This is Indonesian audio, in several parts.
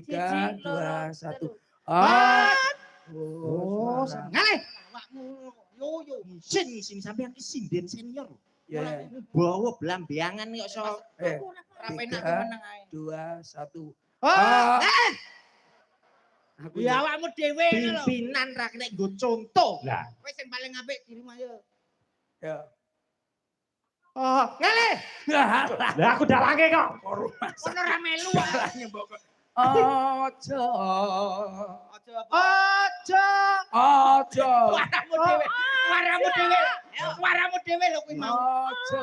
3, 2, 1. Oh, ngalih. Awakmu yo isin sampean ki sinden senior. Ya. Bawa blambeangan kok iso. Ora penak meneng ae. 2, 1. Ya awakmu dhewe ngono lho. Pimpinan ra kena nggo contoh. Lah, kowe sing paling apik dirimu ayo. Ya. Ngalih. lah aku dalange kok. Ono ra melu. Ojo. Suaramu dhewe lho kuwi mau. Ojo.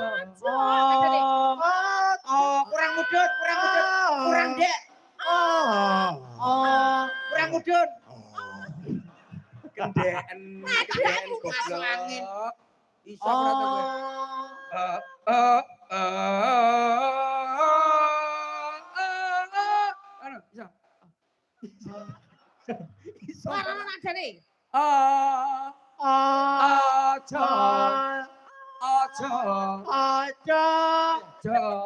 Kurang mudhun. Kurang dek. Kurang mudhun. Kendeen goblok. Angin. Iso ora to kowe? Anu, iso. Suara nadane. Jo,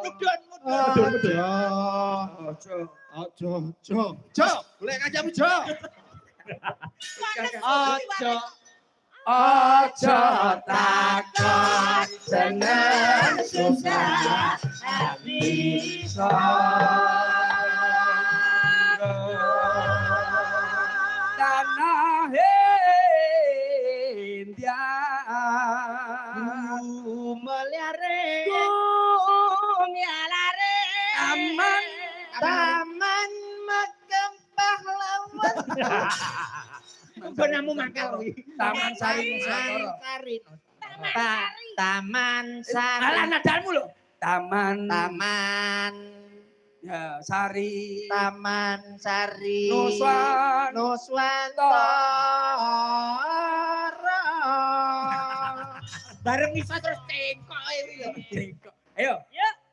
golek kancamu Jo. Ojo takon seneng susah bisa. Tanah India Meliare taman makam pahlawan. Benamu mangkal kuwi. Taman Sari Nusantara. Taman Sari. Alah nadalmu lho. Taman ya Sari. Taman Sari. Nuswantara. Bareng iso terus tengkok iki. Ayo.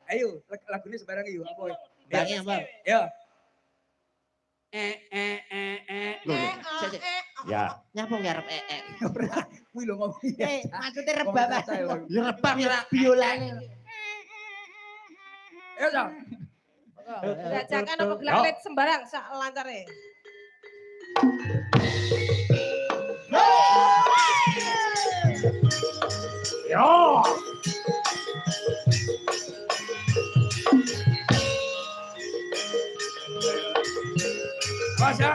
Ayo, lagune sembarang yuk. Apa? Bangi apa? Yo. Ya. Nyapa ngarep Ora, kuwi lho ngomong. Maksudnya rebab. Ya rebab ya biolane. Ayo, Cak. Jajakan apa gelang sembarang sak lancare. Yo. Mas ya.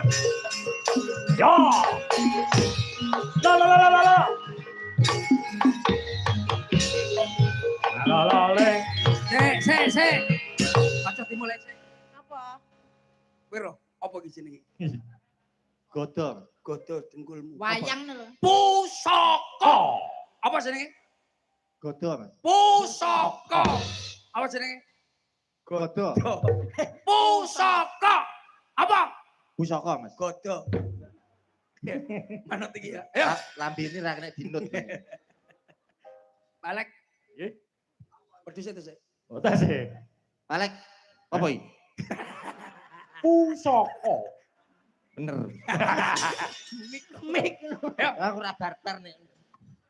Yo. La. Le. Se. Aja dimulai. Apa? Kowe ro, apa iki jenenge? Godhong. Godhong dengkulmu. Wayang lho. Pusaka. Apa jenenge? Godhong. Pusaka. Apa jenenge? Godhong. Pusaka. Apa? Pusaka, Mas. Godhong. Manut iki ya. Ayo. Lambene ra kena dinut. Malek. Nggih. Pedhus itu sik. Oh, ta sih. Malek. Apa iki? Pusaka. Bener. Mik. Ayo. Aku ora barbar nek.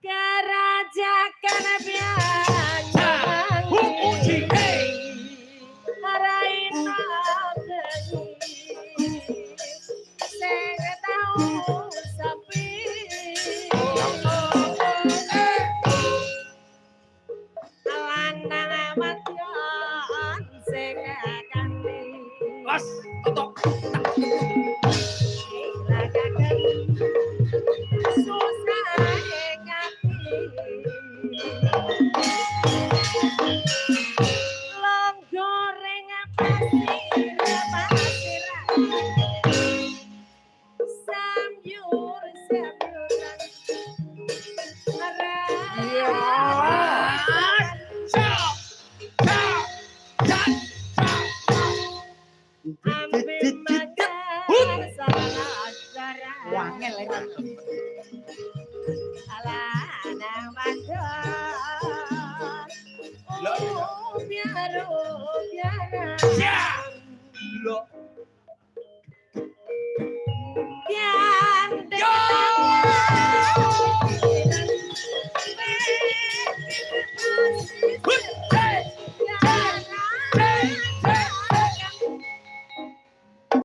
Kerajakan biasa. Uji. Arain sing tau sepi. Lanang wadon sing kanthi. Mas, totok. Lagakan susah ngati. Long goreng pasir. Samyur. Wangel.